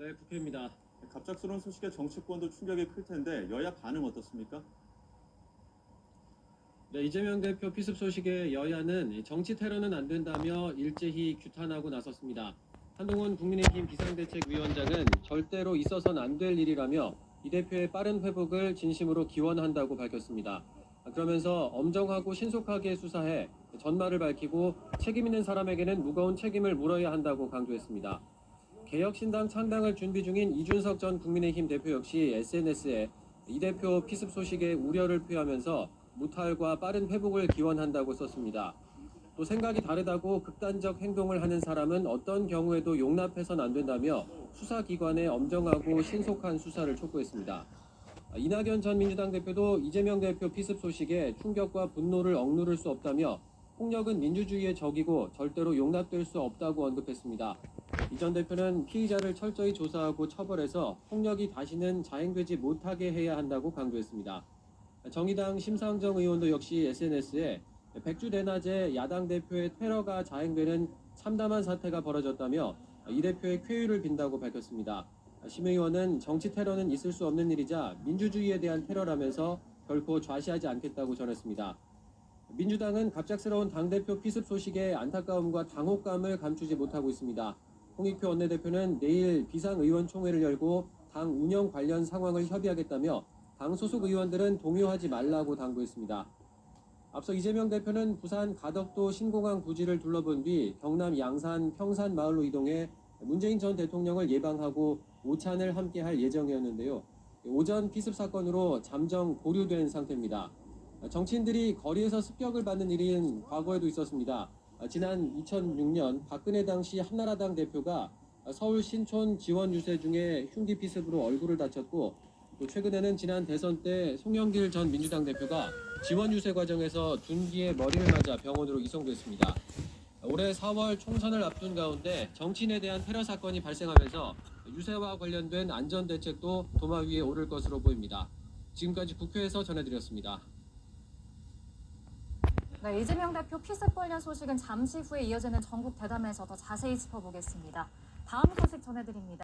네, 국회입니다. 갑작스러운 소식에 정치권도 충격이 클 텐데 여야 반응 어떻습니까? 네, 이재명 대표 피습 소식에 여야는 정치 테러는 안 된다며 일제히 규탄하고 나섰습니다. 한동훈 국민의힘 비상대책위원장은 절대로 있어서는 안 될 일이라며 이 대표의 빠른 회복을 진심으로 기원한다고 밝혔습니다. 그러면서 엄정하고 신속하게 수사해 전말을 밝히고 책임 있는 사람에게는 무거운 책임을 물어야 한다고 강조했습니다. 개혁신당 창당을 준비 중인 이준석 전 국민의힘 대표 역시 SNS에 이 대표 피습 소식에 우려를 표하면서 무탈과 빠른 회복을 기원한다고 썼습니다. 또 생각이 다르다고 극단적 행동을 하는 사람은 어떤 경우에도 용납해선 안 된다며 수사기관의 엄정하고 신속한 수사를 촉구했습니다. 이낙연 전 민주당 대표도 이재명 대표 피습 소식에 충격과 분노를 억누를 수 없다며 폭력은 민주주의의 적이고 절대로 용납될 수 없다고 언급했습니다. 이 전 대표는 피의자를 철저히 조사하고 처벌해서 폭력이 다시는 자행되지 못하게 해야 한다고 강조했습니다. 정의당 심상정 의원도 역시 SNS에 백주 대낮에 야당 대표의 테러가 자행되는 참담한 사태가 벌어졌다며 이 대표의 쾌유를 빈다고 밝혔습니다. 심 의원은 정치 테러는 있을 수 없는 일이자 민주주의에 대한 테러라면서 결코 좌시하지 않겠다고 전했습니다. 민주당은 갑작스러운 당대표 피습 소식에 안타까움과 당혹감을 감추지 못하고 있습니다. 홍익표 원내대표는 내일 비상의원총회를 열고 당 운영 관련 상황을 협의하겠다며 당 소속 의원들은 동요하지 말라고 당부했습니다. 앞서 이재명 대표는 부산 가덕도 신공항 부지를 둘러본 뒤 경남 양산 평산 마을로 이동해 문재인 전 대통령을 예방하고 오찬을 함께 할 예정이었는데요. 오전 피습 사건으로 잠정 보류된 상태입니다. 정치인들이 거리에서 습격을 받는 일은 과거에도 있었습니다. 지난 2006년 박근혜 당시 한나라당 대표가 서울 신촌 지원 유세 중에 흉기 피습으로 얼굴을 다쳤고, 또 최근에는 지난 대선 때 송영길 전 민주당 대표가 지원 유세 과정에서 둔기에 머리를 맞아 병원으로 이송됐습니다. 올해 4월 총선을 앞둔 가운데 정치인에 대한 테러 사건이 발생하면서 유세와 관련된 안전대책도 도마 위에 오를 것으로 보입니다. 지금까지 국회에서 전해드렸습니다. 네, 이재명 대표 피습 관련 소식은 잠시 후에 이어지는 전국 대담에서 더 자세히 짚어보겠습니다. 다음 소식 전해드립니다.